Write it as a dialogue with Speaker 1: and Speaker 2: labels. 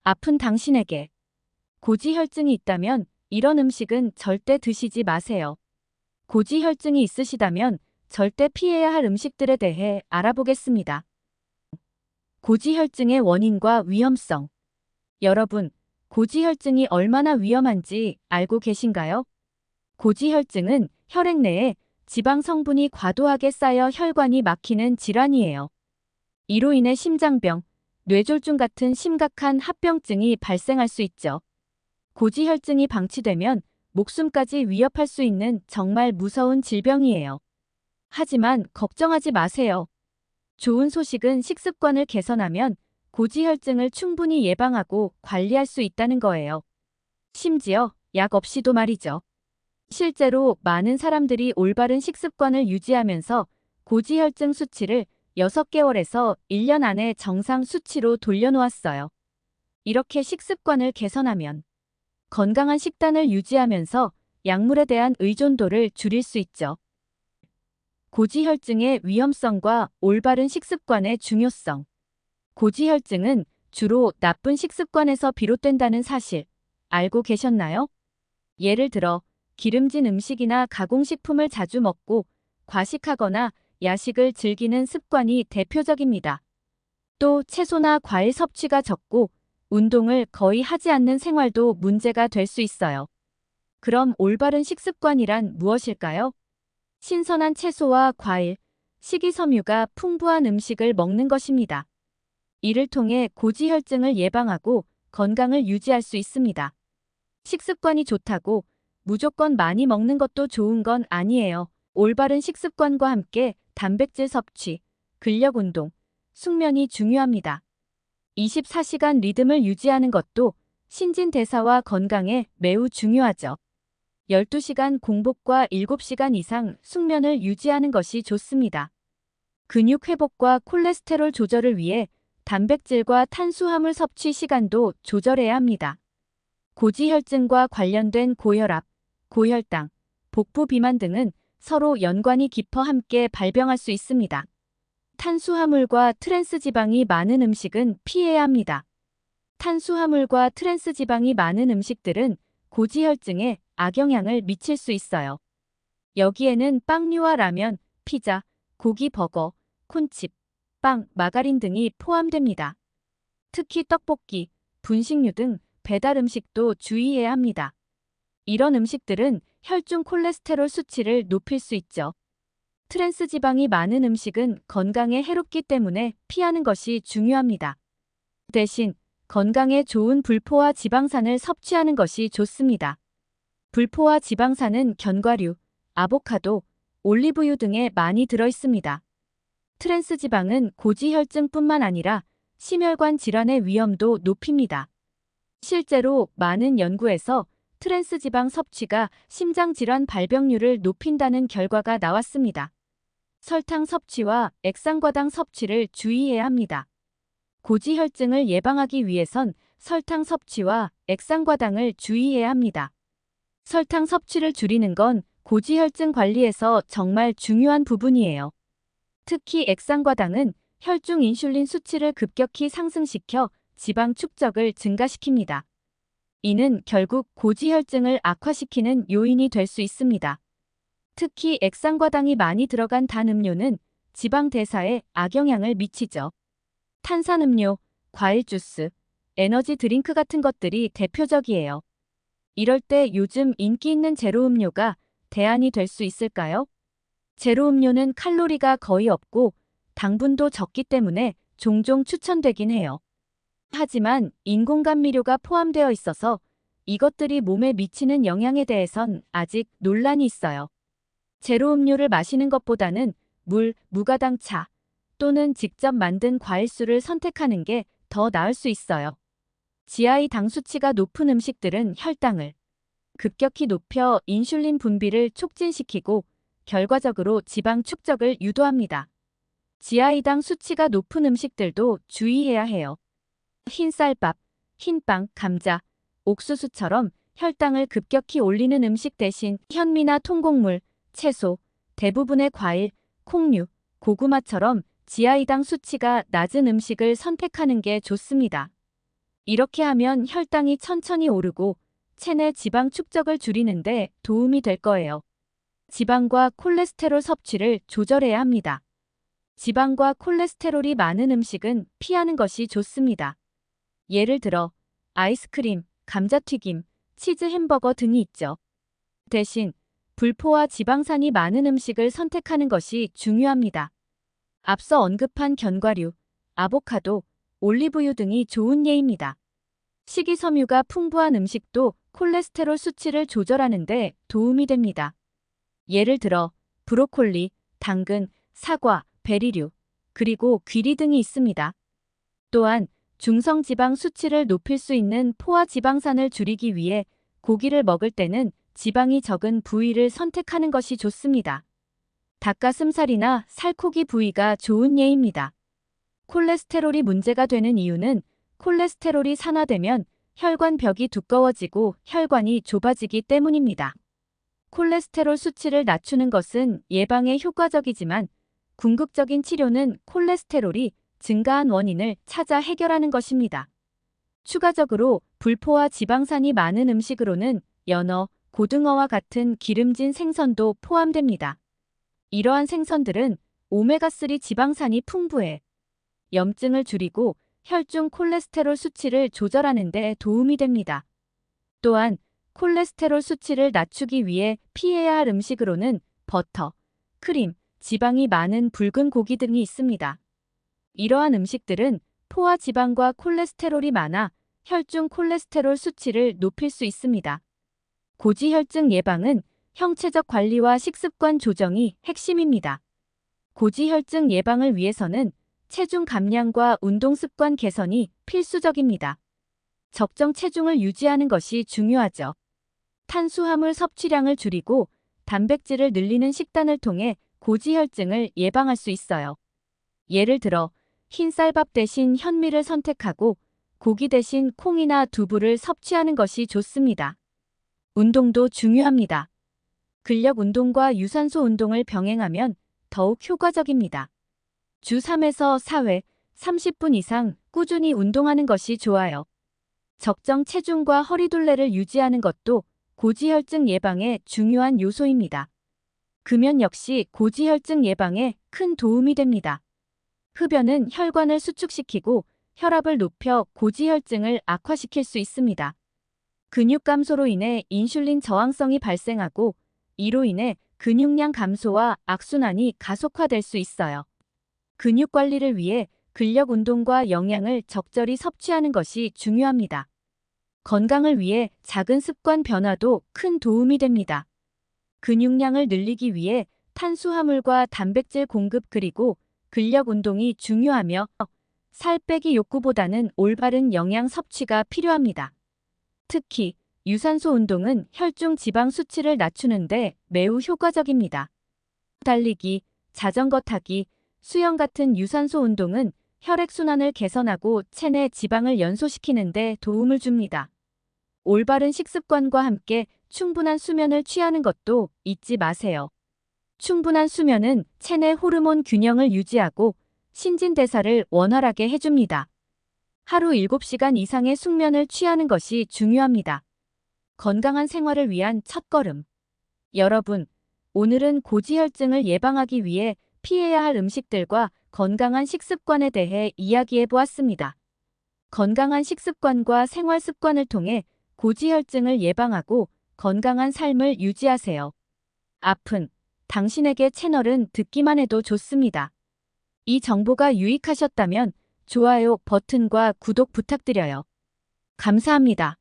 Speaker 1: 아픈 당신에게 고지혈증이 있다면 이런 음식은 절대 드시지 마세요. 고지혈증이 있으시다면 절대 피해야 할 음식들에 대해 알아보겠습니다. 고지혈증의 원인과 위험성. 여러분, 고지혈증이 얼마나 위험한지 알고 계신가요? 고지혈증은 혈액 내에 지방 성분이 과도하게 쌓여 혈관이 막히는 질환이에요. 이로 인해 심장병, 뇌졸중 같은 심각한 합병증이 발생할 수 있죠. 고지혈증이 방치되면 목숨까지 위협할 수 있는 정말 무서운 질병이에요. 하지만 걱정하지 마세요. 좋은 소식은 식습관을 개선하면 고지혈증을 충분히 예방하고 관리할 수 있다는 거예요. 심지어 약 없이도 말이죠. 실제로 많은 사람들이 올바른 식습관을 유지하면서 고지혈증 수치를 6개월에서 1년 안에 정상 수치로 돌려놓았어요. 이렇게 식습관을 개선하면 건강한 식단을 유지하면서 약물에 대한 의존도를 줄일 수 있죠. 고지혈증의 위험성과 올바른 식습관의 중요성. 고지혈증은 주로 나쁜 식습관에서 비롯된다는 사실 알고 계셨나요? 예를 들어 기름진 음식이나 가공식품을 자주 먹고 과식하거나 야식을 즐기는 습관이 대표적입니다. 또 채소나 과일 섭취가 적고 운동을 거의 하지 않는 생활도 문제가 될 수 있어요. 그럼 올바른 식습관이란 무엇일까요? 신선한 채소와 과일, 식이섬유가 풍부한 음식을 먹는 것입니다. 이를 통해 고지혈증을 예방하고 건강을 유지할 수 있습니다. 식습관이 좋다고 무조건 많이 먹는 것도 좋은 건 아니에요. 올바른 식습관과 함께 단백질 섭취, 근력 운동, 숙면이 중요합니다. 24시간 리듬을 유지하는 것도 신진대사와 건강에 매우 중요하죠. 12시간 공복과 7시간 이상 숙면을 유지하는 것이 좋습니다. 근육 회복과 콜레스테롤 조절을 위해 단백질과 탄수화물 섭취 시간도 조절해야 합니다. 고지혈증과 관련된 고혈압, 고혈당, 복부 비만 등은 서로 연관이 깊어 함께 발병할 수 있습니다. 탄수화물과 트랜스 지방이 많은 음식은 피해야 합니다. 탄수화물과 트랜스 지방이 많은 음식들은 고지혈증에 악영향을 미칠 수 있어요. 여기에는 빵류와 라면, 피자, 고기 버거, 콘칩, 빵, 마가린 등이 포함됩니다. 특히 떡볶이, 분식류 등 배달 음식도 주의해야 합니다. 이런 음식들은 혈중 콜레스테롤 수치를 높일 수 있죠. 트랜스 지방이 많은 음식은 건강에 해롭기 때문에 피하는 것이 중요합니다. 대신 건강에 좋은 불포화 지방산을 섭취하는 것이 좋습니다. 불포화 지방산은 견과류, 아보카도, 올리브유 등에 많이 들어있습니다. 트랜스 지방은 고지혈증뿐만 아니라 심혈관 질환의 위험도 높입니다. 실제로 많은 연구에서 트랜스 지방 섭취가 심장질환 발병률을 높인다는 결과가 나왔습니다. 설탕 섭취와 액상과당 섭취를 주의해야 합니다. 고지혈증을 예방하기 위해선 설탕 섭취와 액상과당을 주의해야 합니다. 설탕 섭취를 줄이는 건 고지혈증 관리에서 정말 중요한 부분이에요. 특히 액상과당은 혈중 인슐린 수치를 급격히 상승시켜 지방 축적을 증가시킵니다. 이는 결국 고지혈증을 악화시키는 요인이 될 수 있습니다. 특히 액상과당이 많이 들어간 단 음료는 지방 대사에 악영향을 미치죠. 탄산음료, 과일 주스, 에너지 드링크 같은 것들이 대표적이에요. 이럴 때 요즘 인기 있는 제로 음료가 대안이 될 수 있을까요? 제로 음료는 칼로리가 거의 없고 당분도 적기 때문에 종종 추천되긴 해요. 하지만 인공감미료가 포함되어 있어서 이것들이 몸에 미치는 영향에 대해선 아직 논란이 있어요. 제로 음료를 마시는 것보다는 물, 무가당 차 또는 직접 만든 과일수를 선택하는 게 더 나을 수 있어요. GI 당 수치가 높은 음식들은 혈당을 급격히 높여 인슐린 분비를 촉진시키고 결과적으로 지방 축적을 유도합니다. GI 당 수치가 높은 음식들도 주의해야 해요. 흰쌀밥, 흰빵, 감자, 옥수수처럼 혈당을 급격히 올리는 음식 대신 현미나 통곡물, 채소, 대부분의 과일, 콩류, 고구마처럼 GI당 수치가 낮은 음식을 선택하는 게 좋습니다. 이렇게 하면 혈당이 천천히 오르고 체내 지방 축적을 줄이는데 도움이 될 거예요. 지방과 콜레스테롤 섭취를 조절해야 합니다. 지방과 콜레스테롤이 많은 음식은 피하는 것이 좋습니다. 예를 들어 아이스크림, 감자튀김, 치즈 햄버거 등이 있죠. 대신 불포와 지방산이 많은 음식을 선택하는 것이 중요합니다. 앞서 언급한 견과류, 아보카도, 올리브유 등이 좋은 예입니다. 식이섬유가 풍부한 음식도 콜레스테롤 수치를 조절하는 데 도움이 됩니다. 예를 들어 브로콜리, 당근, 사과, 베리류, 그리고 귀리 등이 있습니다. 또한 중성지방 수치를 높일 수 있는 포화 지방산을 줄이기 위해 고기를 먹을 때는 지방이 적은 부위를 선택하는 것이 좋습니다. 닭가슴살이나 살코기 부위가 좋은 예입니다. 콜레스테롤이 문제가 되는 이유는 콜레스테롤이 산화되면 혈관벽이 두꺼워지고 혈관이 좁아지기 때문입니다. 콜레스테롤 수치를 낮추는 것은 예방에 효과적이지만 궁극적인 치료는 콜레스테롤이 증가한 원인을 찾아 해결하는 것입니다. 추가적으로 불포화 지방산이 많은 음식으로는 연어, 고등어와 같은 기름진 생선도 포함됩니다. 이러한 생선들은 오메가3 지방산이 풍부해 염증을 줄이고 혈중 콜레스테롤 수치를 조절하는 데 도움이 됩니다. 또한 콜레스테롤 수치를 낮추기 위해 피해야 할 음식으로는 버터, 크림, 지방이 많은 붉은 고기 등이 있습니다. 이러한 음식들은 포화 지방과 콜레스테롤이 많아 혈중 콜레스테롤 수치를 높일 수 있습니다. 고지혈증 예방은 형체적 관리와 식습관 조정이 핵심입니다. 고지혈증 예방을 위해서는 체중 감량과 운동 습관 개선이 필수적입니다. 적정 체중을 유지하는 것이 중요하죠. 탄수화물 섭취량을 줄이고 단백질을 늘리는 식단을 통해 고지혈증을 예방할 수 있어요. 예를 들어 흰 쌀밥 대신 현미를 선택하고 고기 대신 콩이나 두부를 섭취하는 것이 좋습니다. 운동도 중요합니다. 근력 운동과 유산소 운동을 병행하면 더욱 효과적입니다. 주 3에서 4회, 30분 이상 꾸준히 운동하는 것이 좋아요. 적정 체중과 허리둘레를 유지하는 것도 고지혈증 예방에 중요한 요소입니다. 금연 역시 고지혈증 예방에 큰 도움이 됩니다. 흡연은 혈관을 수축시키고 혈압을 높여 고지혈증을 악화시킬 수 있습니다. 근육 감소로 인해 인슐린 저항성이 발생하고 이로 인해 근육량 감소와 악순환이 가속화될 수 있어요. 근육 관리를 위해 근력 운동과 영양을 적절히 섭취하는 것이 중요합니다. 건강을 위해 작은 습관 변화도 큰 도움이 됩니다. 근육량을 늘리기 위해 탄수화물과 단백질 공급 그리고 근력 운동이 중요하며 살 빼기 욕구보다는 올바른 영양 섭취가 필요합니다. 특히 유산소 운동은 혈중 지방 수치를 낮추는데 매우 효과적입니다. 달리기, 자전거 타기, 수영 같은 유산소 운동은 혈액순환을 개선하고 체내 지방을 연소시키는 데 도움을 줍니다. 올바른 식습관과 함께 충분한 수면을 취하는 것도 잊지 마세요. 충분한 수면은 체내 호르몬 균형을 유지하고 신진대사를 원활하게 해줍니다. 하루 7시간 이상의 숙면을 취하는 것이 중요합니다. 건강한 생활을 위한 첫걸음. 여러분, 오늘은 고지혈증을 예방하기 위해 피해야 할 음식들과 건강한 식습관에 대해 이야기해 보았습니다. 건강한 식습관과 생활 습관을 통해 고지혈증을 예방하고 건강한 삶을 유지하세요. 아픈 당신에게 채널은 듣기만 해도 좋습니다. 이 정보가 유익하셨다면 좋아요 버튼과 구독 부탁드려요. 감사합니다.